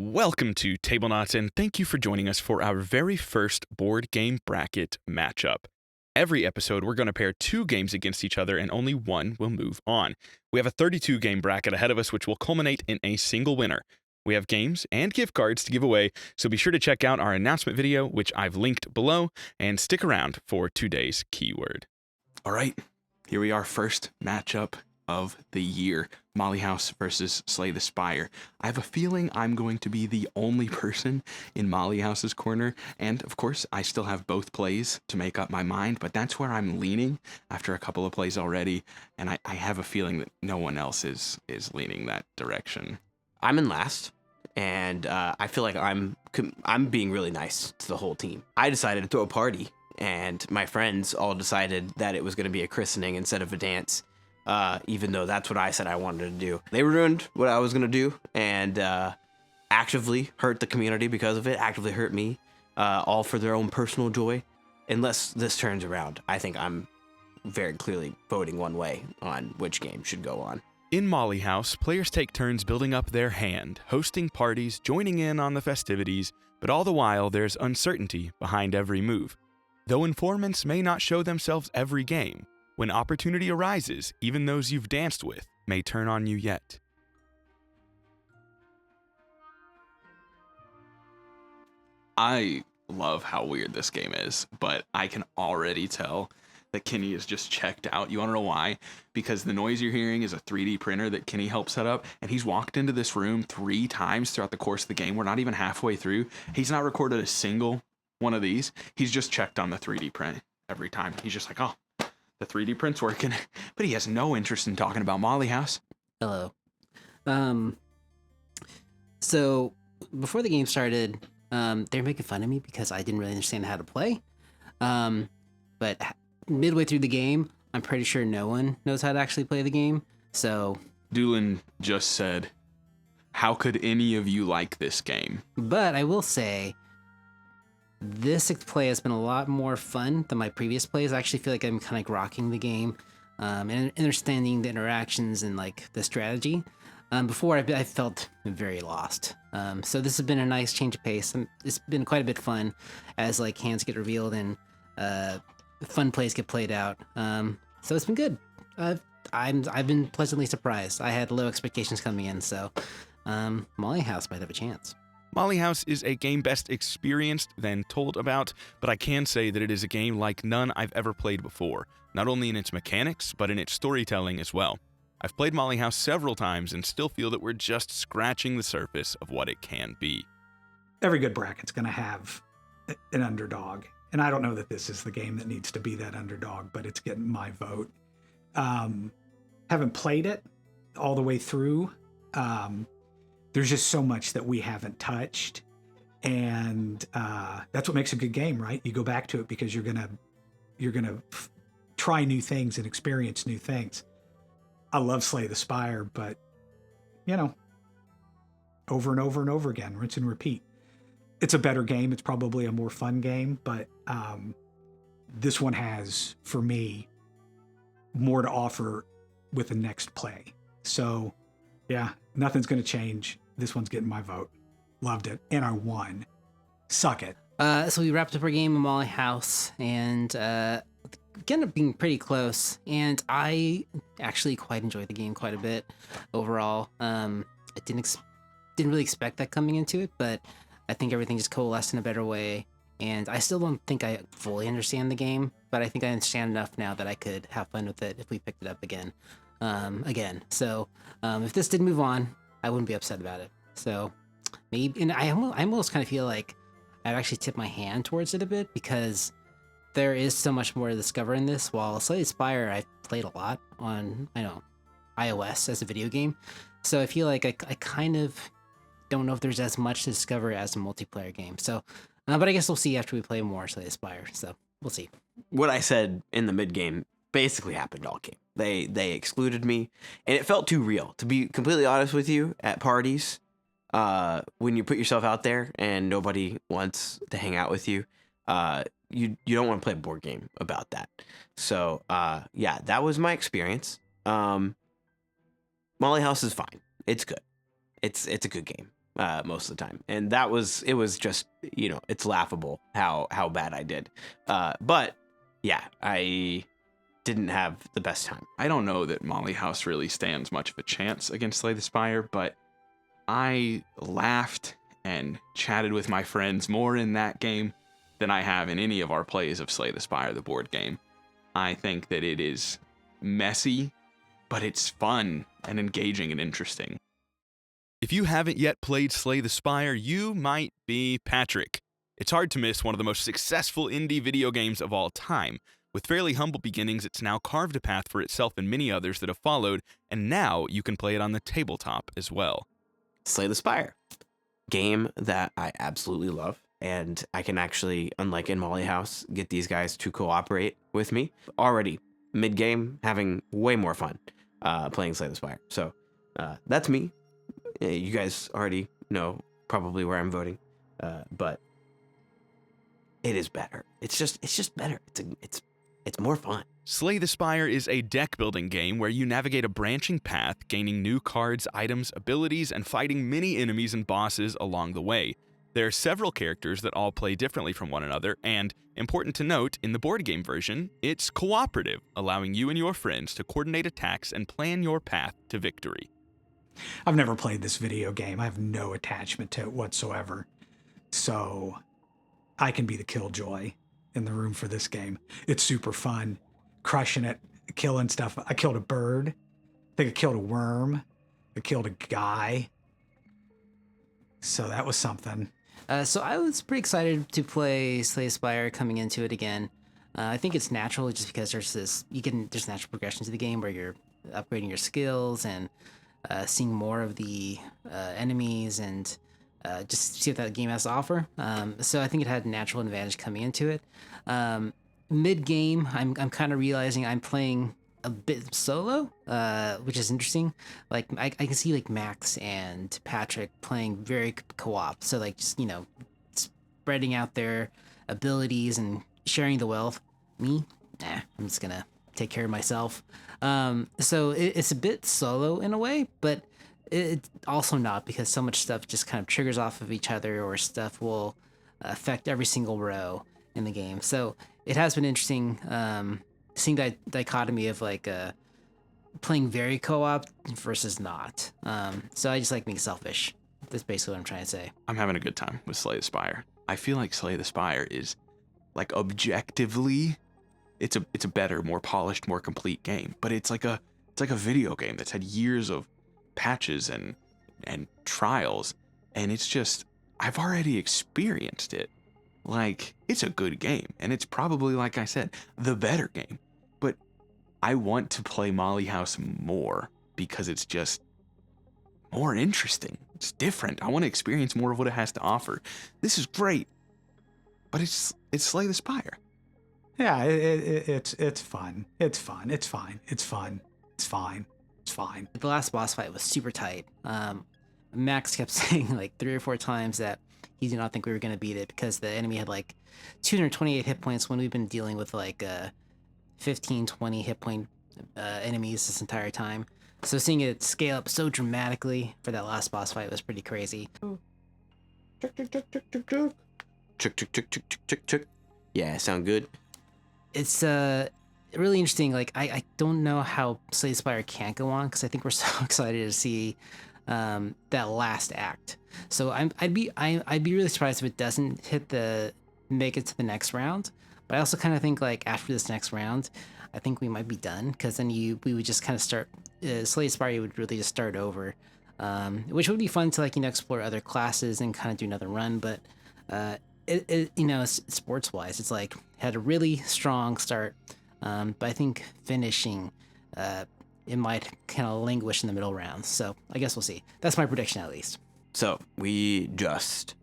Welcome to Tablenauts, and thank you for joining us for our very first board game bracket matchup. Every episode, we're going to pair two games against each other, and only one will move on. We have a 32-game bracket ahead of us, which will culminate in a single winner. We have games and gift cards to give away, so be sure to check out our announcement video, which I've linked below, and stick around for today's keyword. All right, here we are, first matchup of the year. Molly House versus Slay the Spire. I have a feeling I'm going to be the only person in Molly House's corner, and of course I still have both plays to make up my mind, but that's where I'm leaning after a couple of plays already, and I have a feeling that no one else is leaning that direction. I'm in last, and I feel like I'm being really nice to the whole team. I decided to throw a party, and my friends all decided that it was going to be a christening instead of a dance. Even though that's what I said I wanted to do. They ruined what I was going to do and actively hurt the community because of it, actively hurt me, all for their own personal joy. Unless this turns around, I think I'm very clearly voting one way on which game should go on. In Molly House, players take turns building up their hand, hosting parties, joining in on the festivities, but all the while there's uncertainty behind every move. Though informants may not show themselves every game, when opportunity arises, even those you've danced with may turn on you yet. I love how weird this game is, but I can already tell that Kenny is just checked out. You want to know why? Because the noise you're hearing is a 3D printer that Kenny helped set up, and he's walked into this room 3 times throughout the course of the game. We're not even halfway through. He's not recorded a single one of these. He's just checked on the 3D print every time. He's just like, oh, the 3D print's working, but he has no interest in talking about Molly House. Hello. So before the game started, they're making fun of me because I didn't really understand how to play. But midway through the game, I'm pretty sure no one knows how to actually play the game. So Doolin just said, how could any of you like this game? But I will say, this play has been a lot more fun than my previous plays. I actually feel like I'm kind of like rocking the game and understanding the interactions and like the strategy. Before I felt very lost. So this has been a nice change of pace. It's been quite a bit fun as like hands get revealed and fun plays get played out. So it's been good. I've been pleasantly surprised. I had low expectations coming in, so Molly House might have a chance. Molly House is a game best experienced than told about, but I can say that it is a game like none I've ever played before, not only in its mechanics, but in its storytelling as well. I've played Molly House several times and still feel that we're just scratching the surface of what it can be. Every good bracket's going to have an underdog, and I don't know that this is the game that needs to be that underdog, but it's getting my vote. Haven't played it all the way through. There's just so much that we haven't touched, and that's what makes a good game, right? You go back to it because you're gonna try new things and experience new things. I love Slay the Spire, but over and over and over again, rinse and repeat. It's a better game. It's probably a more fun game, but this one has, for me, more to offer with the next play. So yeah, nothing's going to change. This one's getting my vote. Loved it. And I won. Suck it. So we wrapped up our game in Molly House, and ended up being pretty close. And I actually quite enjoyed the game quite a bit overall. I didn't really expect that coming into it, but I think everything just coalesced in a better way. And I still don't think I fully understand the game, but I think I understand enough now that I could have fun with it if we picked it up again. So if this did move on, I wouldn't be upset about it. So maybe, and I almost kind of feel like I've actually tipped my hand towards it a bit because there is so much more to discover in this. While Slay the Spire, I've played a lot on, iOS as a video game. So I feel like I kind of don't know if there's as much to discover as a multiplayer game. So, but I guess we'll see after we play more Slay the Spire. So we'll see. What I said in the mid game basically happened all game. They excluded me, and it felt too real. To be completely honest with you, at parties, when you put yourself out there and nobody wants to hang out with you, you don't want to play a board game about that. So yeah, that was my experience. Molly House is fine. It's good. It's a good game. most of the time, and it was just, it's laughable how bad I did. But yeah, I didn't have the best time. I don't know that Molly House really stands much of a chance against Slay the Spire, but I laughed and chatted with my friends more in that game than I have in any of our plays of Slay the Spire, the board game. I think that it is messy, but it's fun and engaging and interesting. If you haven't yet played Slay the Spire, you might be Patrick. It's hard to miss one of the most successful indie video games of all time. With fairly humble beginnings, it's now carved a path for itself and many others that have followed, and now you can play it on the tabletop as well. Slay the Spire, game that I absolutely love, and I can actually, unlike in Molly House, get these guys to cooperate with me. Already mid-game, having way more fun playing Slay the Spire. So that's me. You guys already know probably where I'm voting, but it is better. It's just better. It's more fun. Slay the Spire is a deck-building game where you navigate a branching path, gaining new cards, items, abilities, and fighting many enemies and bosses along the way. There are several characters that all play differently from one another, and, important to note, in the board game version, it's cooperative, allowing you and your friends to coordinate attacks and plan your path to victory. I've never played this video game. I have no attachment to it whatsoever. So I can be the killjoy in the room for this game. It's super fun, crushing it, killing stuff. I killed a bird. I think I killed a worm. I killed a guy. So that was something. So I was pretty excited to play Slay the Spire coming into it again. I think it's natural just because there's natural progression to the game where you're upgrading your skills and seeing more of the enemies and just see what that game has to offer. So I think it had a natural advantage coming into it. Mid game, I'm kind of realizing I'm playing a bit solo, which is interesting. Like I can see like Max and Patrick playing very co-op. So like just spreading out their abilities and sharing the wealth. Me, I'm just gonna take care of myself. So it's a bit solo in a way, but it's also not, because so much stuff just kind of triggers off of each other, or stuff will affect every single row in the game. So it has been interesting seeing that dichotomy of like playing very co-op versus not. So I just like being selfish. That's basically what I'm trying to say. I'm having a good time with Slay the Spire. I feel like Slay the Spire is, like, objectively, it's a better, more polished, more complete game. But it's like a video game that's had years of patches and trials, and it's just, I've already experienced it. Like, it's a good game, and it's probably, like I said, the better game. But I want to play Molly House more because it's just more interesting. It's different. I want to experience more of what it has to offer. This is great, but it's Slay the Spire. Yeah, it's fun. It's fun. It's fine. It's fun. It's fine. It's fine. The last boss fight was super tight. Max kept saying like 3 or 4 times that he did not think we were going to beat it because the enemy had like 228 hit points when we've been dealing with like 15, 20 hit point enemies this entire time. So seeing it scale up so dramatically for that last boss fight was pretty crazy. Yeah, sound good. It's really interesting. Like I don't know how Slay the Spire can't go on, because I think we're so excited to see that last act. So I'd be really surprised if it doesn't make it to the next round. But I also kind of think like after this next round, I think we might be done, because then we would just kind of start Slay the Spire would really just start over, which would be fun to like explore other classes and kind of do another run. But sports wise, it's like had a really strong start, but I think finishing it might kind of languish in the middle rounds. So I guess we'll see. That's my prediction at least. So we just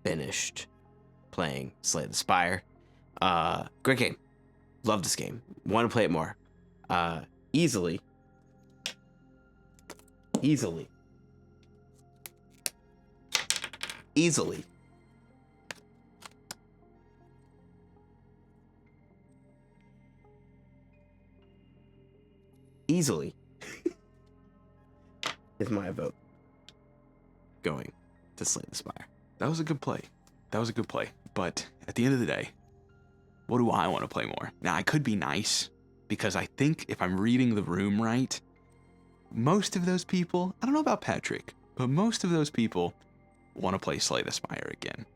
finished playing Slay the Spire. Great game. Love this game. Want to play it more. Easily. Is my vote going to to Slay the Spire. That was a good play. But at the end of the day, what do I want to play more? Now, I could be nice, because I think if I'm reading the room right, most of those people, I don't know about Patrick, but most of those people want to play Slay the Spire again.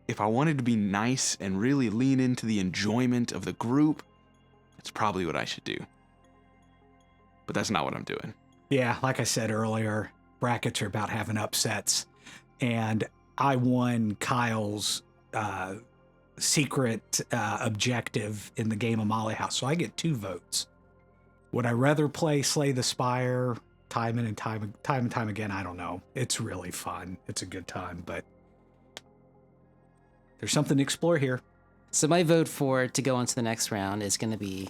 If I wanted to be nice and really lean into the enjoyment of the group, that's probably what I should do. But that's not what I'm doing. Yeah, like I said earlier, brackets are about having upsets. And I won Kyle's secret objective in the game of Molly House, so I get 2 votes. Would I rather play Slay the Spire time and time again? I don't know. It's really fun. It's a good time, but there's something to explore here. So my vote for to go on to the next round is going to be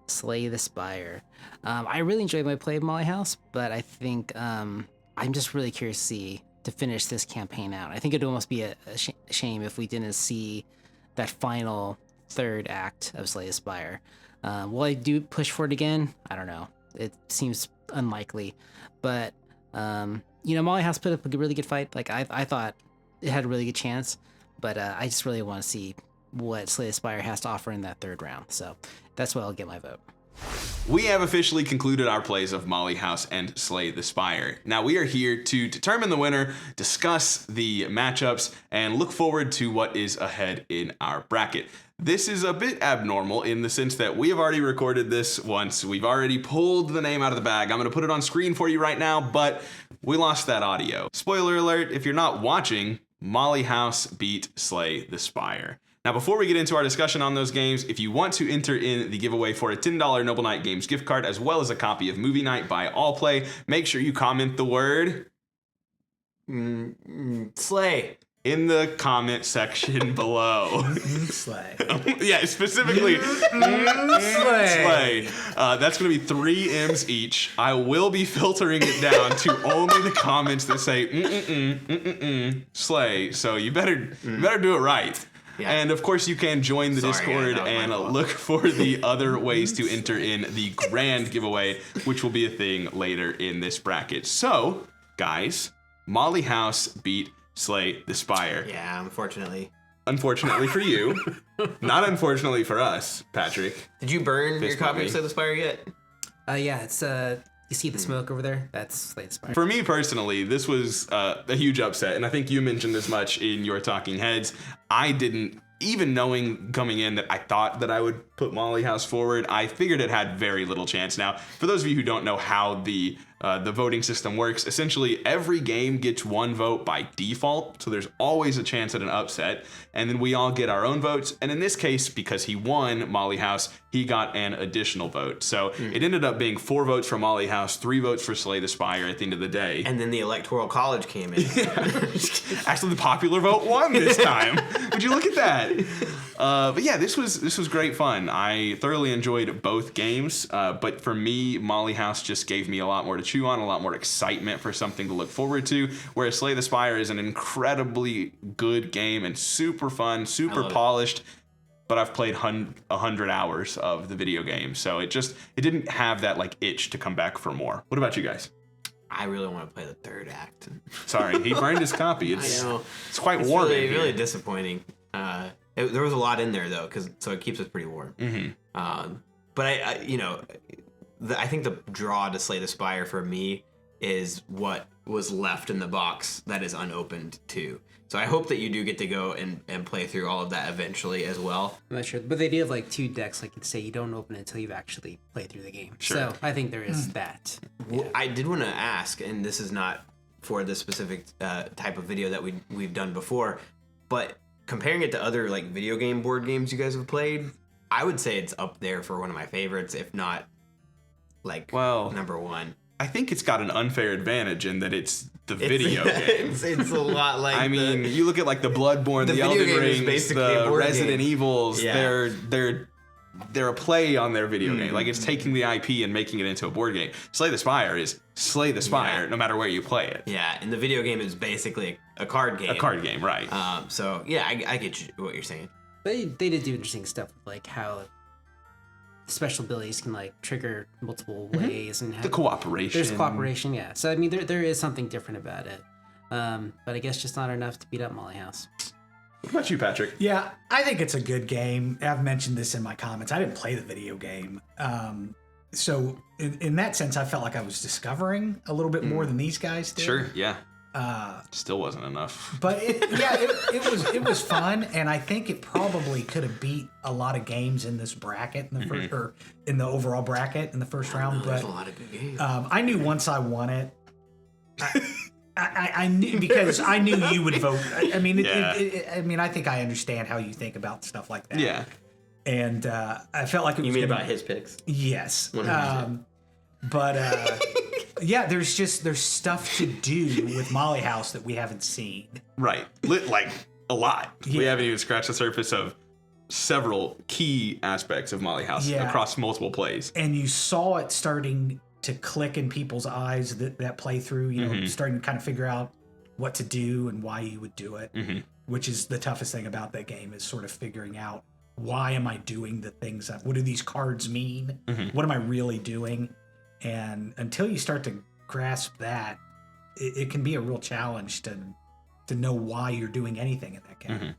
Slay the Spire. I really enjoyed my play of Molly House, but I think I'm just really curious to finish this campaign out. I think it'd almost be a shame if we didn't see that final 3rd act of Slay the Spire. Will I do push for it again? I don't know. It seems unlikely, but Molly House put up a really good fight. Like I thought it had a really good chance, but I just really want to see what Slay the Spire has to offer in that 3rd round. So that's why I'll get my vote. We have officially concluded our plays of Molly House and Slay the Spire. Now we are here to determine the winner, discuss the matchups, and look forward to what is ahead in our bracket. This is a bit abnormal in the sense that we have already recorded this once. We've already pulled the name out of the bag. I'm going to put it on screen for you right now, but we lost that audio. Spoiler alert, if you're not watching, Molly House beat Slay the Spire. Now, before we get into our discussion on those games, if you want to enter in the giveaway for a $10 Noble Knight Games gift card, as well as a copy of Movie Night by All Play, make sure you comment the word Slay in the comment section below. Slay. Yeah, specifically Slay. That's going to be 3 M's each. I will be filtering it down to only the comments that say Slay. So you better do it right. Yeah. And of course, you can join the Discord and look for the other ways to enter in the grand giveaway, which will be a thing later in this bracket. So, guys, Molly House beat Slay the Spire. Yeah, unfortunately. Unfortunately for you, not unfortunately for us, Patrick. Did you burn your copy of Slay the Spire yet? Yeah, it's you see the smoke over there? That's Slay the Spire. For me personally, this was a huge upset, and I think you mentioned as much in your talking heads. I didn't, even knowing coming in that I thought that I would put Molly House forward, I figured it had very little chance. Now, for those of you who don't know how the voting system works, essentially every game gets 1 vote by default, so there's always a chance at an upset, and then we all get our own votes, and in this case, because he won Molly House, he got an additional vote. So it ended up being 4 votes for Molly House, 3 votes for Slay the Spire at the end of the day. And then the Electoral College came in. Yeah. Actually, the popular vote won this time. Would you look at that? But yeah, this was great fun. I thoroughly enjoyed both games, but for me, Molly House just gave me a lot more to chew on, a lot more excitement for something to look forward to, whereas Slay the Spire is an incredibly good game and super fun, super polished, but I've played 100 hours of the video game, so it didn't have that like itch to come back for more. What about you guys? I really want to play the 3rd act. Sorry, he burned his copy. I know. It's quite warm. Really, really disappointing. There was a lot in there though, so it keeps us pretty warm. Mm-hmm. But I think the draw to Slay the Spire for me is what was left in the box that is unopened too. So I hope that you do get to go and play through all of that eventually as well. I'm not sure, but they do have like 2 decks. Like you'd say, you don't open it until you've actually played through the game. Sure. So I think there is that. Well, yeah. I did want to ask, and this is not for the specific type of video that we've done before, but comparing it to other like video game board games you guys have played, I would say it's up there for one of my favorites, if not like number 1. I think it's got an unfair advantage in that it's the video game. It's a lot like. I mean, you look at like the Bloodborne, the Elden Rings, the Resident Evils. Yeah. They're a play on their video game. Like it's taking the IP and making it into a board game. Slay the Spire is Slay the Spire, no matter where you play it. Yeah, and the video game is basically a card game. A card game, right? So yeah, I get what you're saying. They did do interesting stuff with like how special abilities can like trigger multiple ways and the cooperation. There's cooperation, yeah. So I mean, there is something different about it. But I guess just not enough to beat up Molly House. What about you, Patrick? Yeah, I think it's a good game. I've mentioned this in my comments. I didn't play the video game. So in that sense, I felt like I was discovering a little bit more than these guys did. Sure, yeah. Still wasn't enough. But it was fun, and I think it probably could have beat a lot of games in this bracket in the first, or in the overall bracket in the first round. But There's a lot of good games. I knew once I won it. I knew, because I knew you would vote. I mean, I think I understand how you think about stuff like that. Yeah. And I felt like it was. You mean gonna, about his picks? Yes. 100%. Yeah, there's stuff to do with Molly House that we haven't seen. Right. Like a lot. Yeah. We haven't even scratched the surface of several key aspects of Molly House across multiple plays. And you saw it starting to click in people's eyes that play through, starting to kind of figure out what to do and why you would do it, which is the toughest thing about that game, is sort of figuring out, why am I doing the things what do these cards mean? What am I really doing? And until you start to grasp that, it can be a real challenge to know why you're doing anything in that game.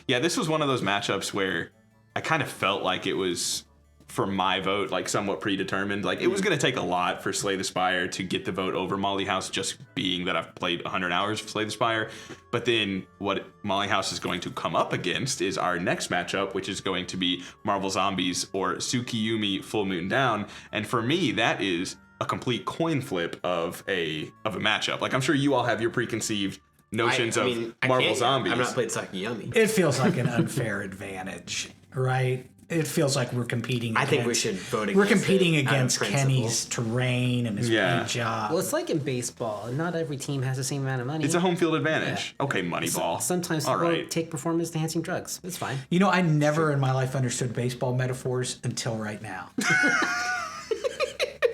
Yeah, this was one of those matchups where I kind of felt like it was, for my vote, like somewhat predetermined. Like it was going to take a lot for Slay the Spire to get the vote over Molly House, just being that I've played 100 hours of Slay the Spire. But then what Molly House is going to come up against is our next matchup, which is going to be Marvel Zombies or Tsukiyumi Full Moon Down. And for me, that is a complete coin flip of a matchup. Like I'm sure you all have your preconceived notions of Marvel Zombies. I've not played Tsukiyumi. It feels like an unfair advantage, right? It feels like we're competing. I think we should vote against We're competing it out of against principle. Kenny's terrain and his paint job. Well, it's like in baseball. Not every team has the same amount of money. It's a home field advantage. Okay, Moneyball. Sometimes people take performance-enhancing drugs. It's fine. I never in my life understood baseball metaphors until right now.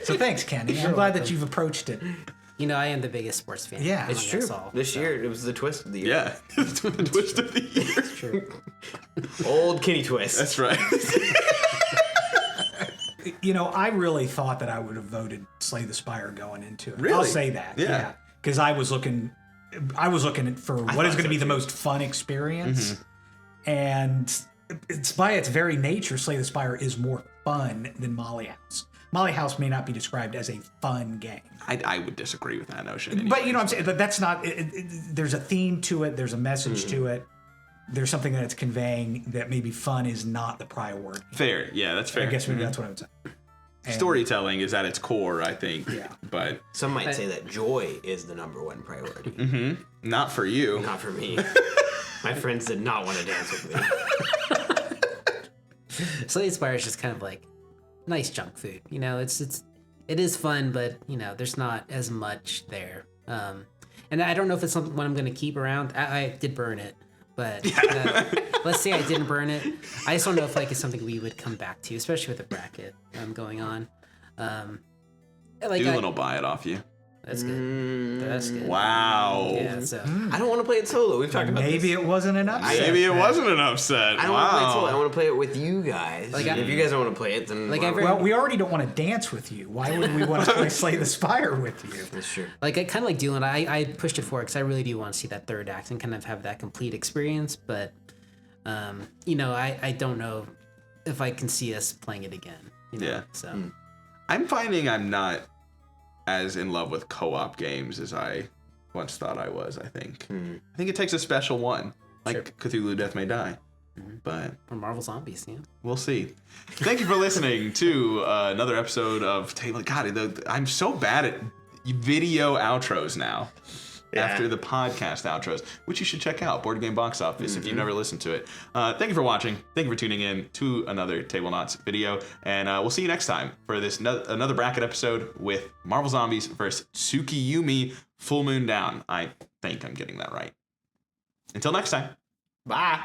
So thanks, Kenny. I'm glad that you've approached it. I am the biggest sports fan. Yeah, It's true. This year, it was the twist of the year. Yeah, it's the twist of the year. It's true. Old Kenny Twist. That's right. I really thought that I would have voted Slay the Spire going into it. Really? I'll say that. Yeah. Because I was looking for what is going to be the most fun experience. And it's by its very nature, Slay the Spire is more fun than Molly House. Molly House may not be described as a fun game. I would disagree with that notion. But you know what I'm saying? But that's not, there's a theme to it. There's a message to it. There's something that it's conveying that maybe fun is not the priority. Fair. Yeah, that's fair. I guess maybe that's what I would say. And storytelling is at its core, I think. Yeah. But some might say that joy is the number one priority. Not for you. Not for me. My friends did not want to dance with me. Slay the Spire is just kind of like nice junk food. It is fun, but there's not as much there. And I don't know if it's something I'm going to keep around. I did burn it, but let's say I didn't burn it. I just don't know if it's something we would come back to, especially with the bracket going on. Doolin will buy it off you. That's good. That's good. Wow. Yeah, so I don't want to play it solo. We've talked about maybe this. it wasn't an upset. Maybe it wasn't an upset. I don't want to play it solo. I want to play it with you guys. If you guys don't want to play it, then well, we already don't want to dance with you. Why would we want to play Slay the Spire with you? That's true. I kind of like Doolin. I pushed it forward because I really do want to see that third act and kind of have that complete experience. But I don't know if I can see us playing it again. Yeah. So I'm finding I'm not as in love with co-op games as I once thought I was, I think. I think it takes a special one, like Cthulhu Death May Die. But or Marvel Zombies, we'll see. Thank you for listening to another episode of Table. God, I'm so bad at video outros now. After the podcast outros, which you should check out, Board Game Box Office, if you've never listened to it. Thank you for watching. Thank you for tuning in to another Tablenauts video. And we'll see you next time for this another bracket episode with Marvel Zombies versus Tsukiyumi Full Moon Down. I think I'm getting that right. Until next time. Bye.